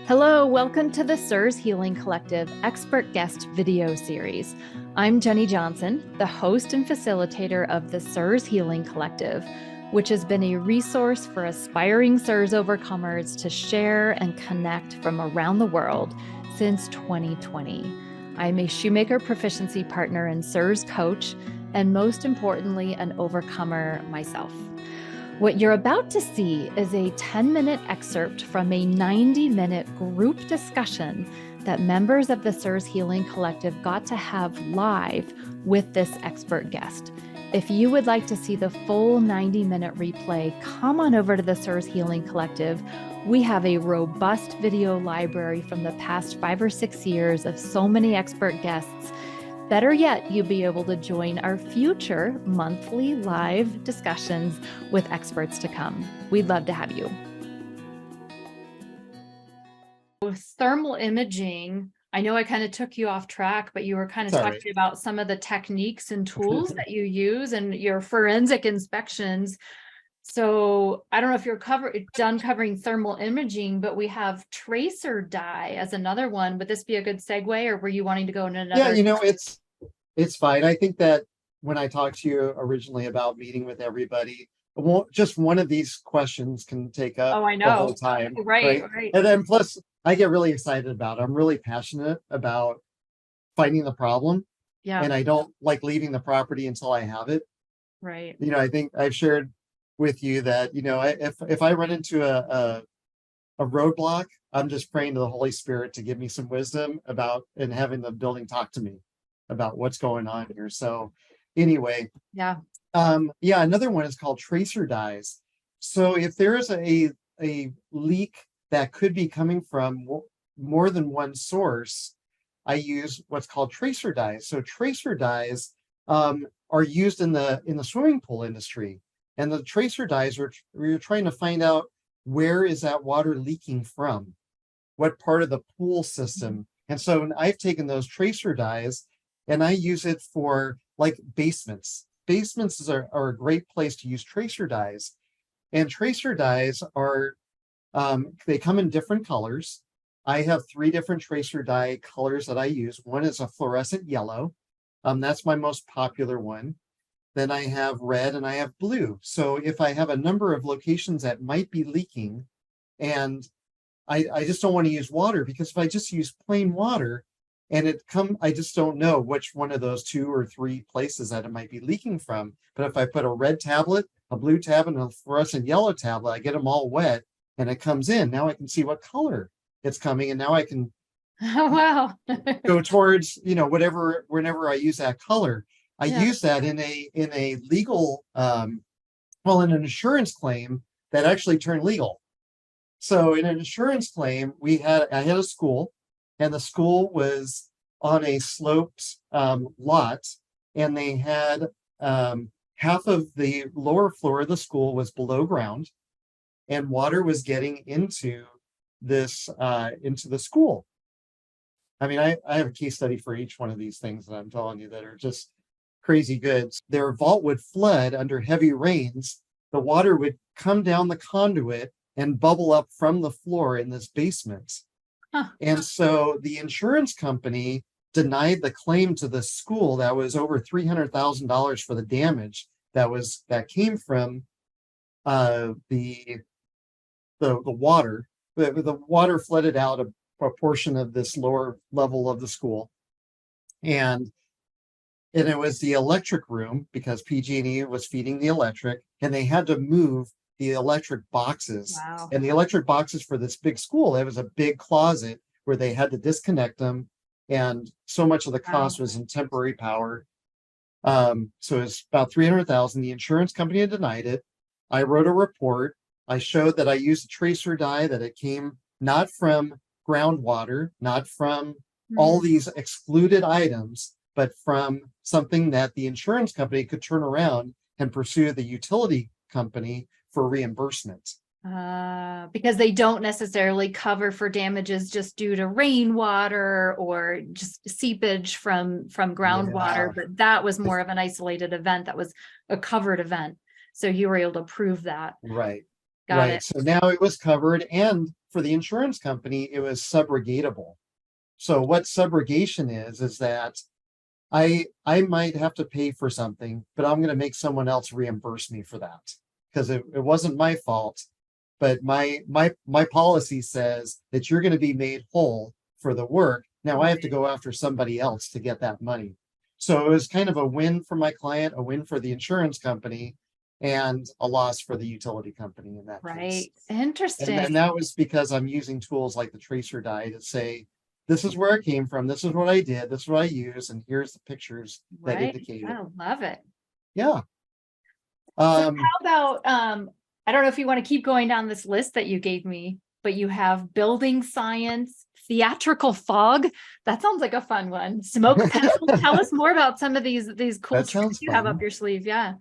Hello, welcome to the CIRS Healing Collective Expert Guest Video Series. I'm Jenny Johnson, the host and facilitator of the CIRS Healing Collective, which has been a resource for aspiring CIRS overcomers to share and connect from around the world since 2020. I'm a shoemaker proficiency partner and CIRS coach, and most importantly, an overcomer myself. What you're about to see is a 10-minute excerpt from a 90-minute group discussion that members of the CIRS Healing Collective got to have live with this expert guest. If you would like to see the full 90-minute replay, come on over to the CIRS Healing Collective. We have a robust video library from the past 5 or 6 years of so many expert guests. Better yet, you'll be able to join our future monthly live discussions with experts to come. We'd love to have you. Thermal imaging, I know I kind of took you off track, but you were kind of talking about some of the techniques and tools that you use and your forensic inspections. So I don't know if you're done covering thermal imaging, but we have tracer dye as another one. Would this be a good segue, or were you wanting to go in another? Yeah, it's fine. I think that when I talked to you originally about meeting with everybody, just one of these questions can take up the whole time. Right. And then plus I get really excited about it. I'm really passionate about finding the problem. Yeah. And I don't like leaving the property until I have it. Right. I think I've shared with you that, if I run into a roadblock, I'm just praying to the Holy Spirit to give me some wisdom about and having the building talk to me about what's going on here. So anyway, another one is called tracer dyes. So if there is a leak that could be coming from more than one source, I use what's called tracer dyes. So tracer dyes are used in the swimming pool industry. And the tracer dyes we're trying to find out, where is that water leaking from? What part of the pool system? And so I've taken those tracer dyes and I use it for like basements. Basements are a great place to use tracer dyes. And tracer dyes are, they come in different colors. I have 3 different tracer dye colors that I use. One is a fluorescent yellow. That's my most popular one. Then I have red and I have blue. So if I have a number of locations that might be leaking and I just don't want to use water, because if I just use plain water and I just don't know which one of those 2 or 3 places that it might be leaking from. But if I put a red tablet, a blue tablet, and a fluorescent yellow tablet, I get them all wet and it comes in. Now I can see what color it's coming. And now I can go towards, whenever I use that color. I use that in a legal, in an insurance claim that actually turned legal. So in an insurance claim, I had a school, and the school was on a sloped lot, and they had half of the lower floor of the school was below ground, and water was getting into the school. I mean, I have a case study for each one of these things that I'm telling you that are just crazy good. Their vault would flood under heavy rains. The water would come down the conduit and bubble up from the floor in this basement. And so the insurance company denied the claim to the school that was over $300,000 for the damage that came from the water. The water flooded out a portion of this lower level of the school. And it was the electric room, because PG&E was feeding the electric, and they had to move the electric boxes. Wow. And the electric boxes for this big school, it was a big closet where they had to disconnect them. And so much of the cost was in temporary power. So it's about $300,000. The insurance company had denied it. I wrote a report. I showed that I used a tracer dye, that it came not from groundwater, not from all these excluded items, but from something that the insurance company could turn around and pursue the utility company for reimbursement. Because they don't necessarily cover for damages just due to rainwater or just seepage from groundwater, but that was more of an isolated event. That was a covered event. So you were able to prove that. Right. Got it. So now it was covered, and for the insurance company, it was subrogatable. So what subrogation is that I might have to pay for something, but I'm going to make someone else reimburse me for that because it wasn't my fault. But my policy says that you're going to be made whole for the work. Now I have to go after somebody else to get that money. So it was kind of a win for my client, a win for the insurance company, and a loss for the utility company in that case. Right. Interesting. And that was because I'm using tools like the tracer die to say, this is where it came from, this is what I did, this is what I use, and here's the pictures that indicate it. I love it. Yeah. So how about, I don't know if you want to keep going down this list that you gave me, but you have building science, theatrical fog. That sounds like a fun one. Smoke pencil. Tell us more about some of these cool tricks you have up your sleeve. Yeah.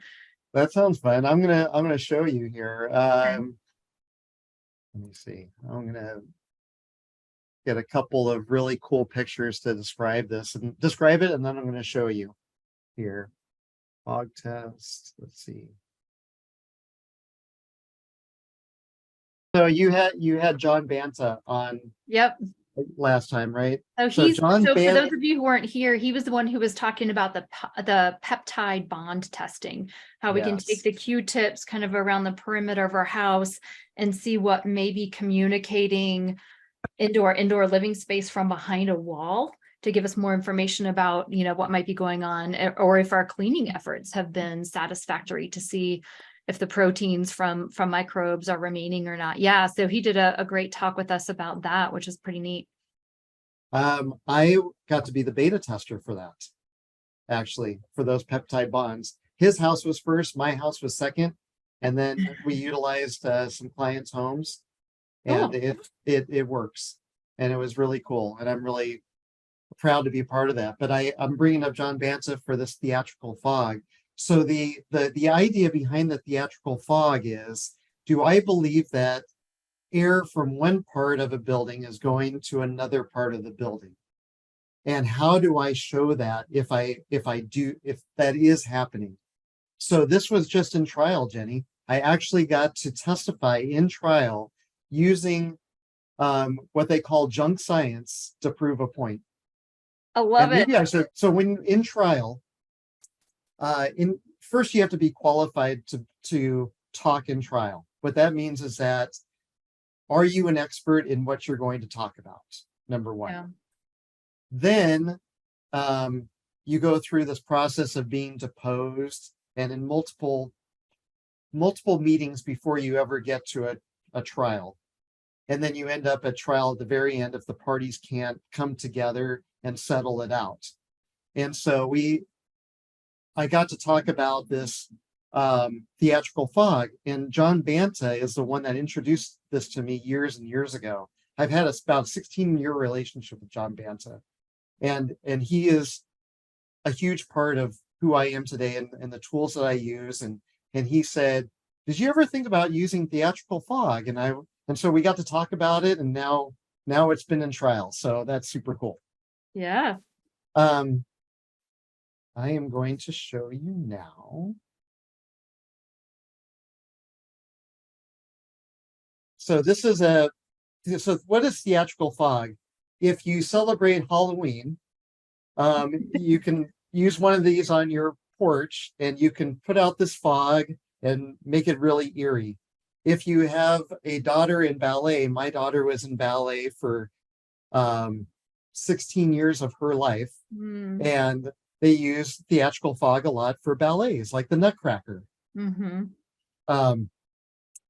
That sounds fun. I'm gonna show you here. Let me see. I'm gonna get a couple of really cool pictures to describe this and describe it, and then I'm gonna show you here. Fog test. Let's see. So you had John Banta on. Yep. Last time, right? So for those of you who weren't here, he was the one who was talking about the peptide bond testing, how we can take the Q-tips kind of around the perimeter of our house and see what may be communicating into our indoor living space from behind a wall to give us more information about, what might be going on, or if our cleaning efforts have been satisfactory to see if the proteins from microbes are remaining or not. Yeah, so he did a great talk with us about that, which is pretty neat. I got to be the beta tester for that, actually, for those peptide bonds. His house was first, my house was second, and then we utilized some clients' homes, and it works, and it was really cool, and I'm really proud to be a part of that. But I'm bringing up John Banta for this theatrical fog. So the idea behind the theatrical fog is, do I believe that air from one part of a building is going to another part of the building? And how do I show that if that is happening? So this was just in trial, Jenny. I actually got to testify in trial using what they call junk science to prove a point. I love it. Maybe I should. So when in trial, first you have to be qualified to talk in trial. What that means is that, are you an expert in what you're going to talk about? Number one. Yeah. Then you go through this process of being deposed, and in multiple meetings before you ever get to a trial. And then you end up at trial at the very end if the parties can't come together and settle it out. And so I got to talk about this theatrical fog, and John Banta is the one that introduced this to me years and years ago. I've had about 16-year relationship with John Banta, and he is a huge part of who I am today and the tools that I use. And he said, did you ever think about using theatrical fog? And so we got to talk about it, and now it's been in trial. So that's super cool. Yeah. I am going to show you now. So so what is theatrical fog? If you celebrate Halloween, you can use one of these on your porch, and you can put out this fog and make it really eerie. If you have a daughter in ballet, my daughter was in ballet for 16 years of her life, and they use theatrical fog a lot for ballets, like the Nutcracker.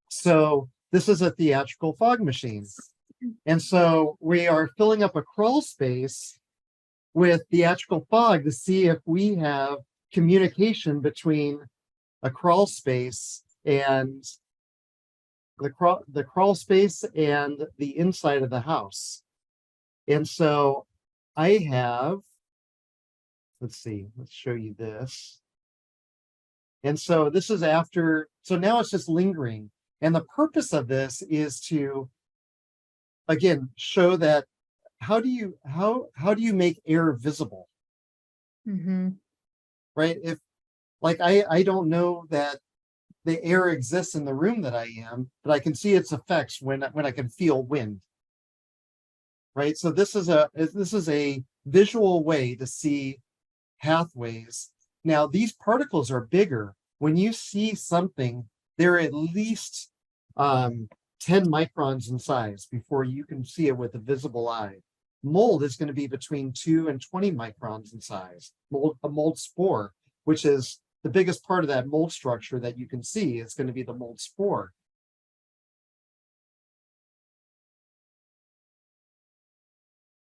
So this is a theatrical fog machine. And so we are filling up a crawl space with theatrical fog to see if we have communication between a crawl space and the crawl space and the inside of the house. And so I have, let's see, let's show you this. And so this is after, so now it's just lingering. And the purpose of this is to, again, show that how do you make air visible? Right? If, like, I don't know that the air exists in the room that I am, but I can see its effects when I can feel wind. Right. So this is a visual way to see pathways. Now these particles are bigger. When you see something, they're at least 10 microns in size before you can see it with a visible eye. Mold is going to be between 2 and 20 microns in size. A mold spore, which is the biggest part of that mold structure that you can see, is going to be the mold spore.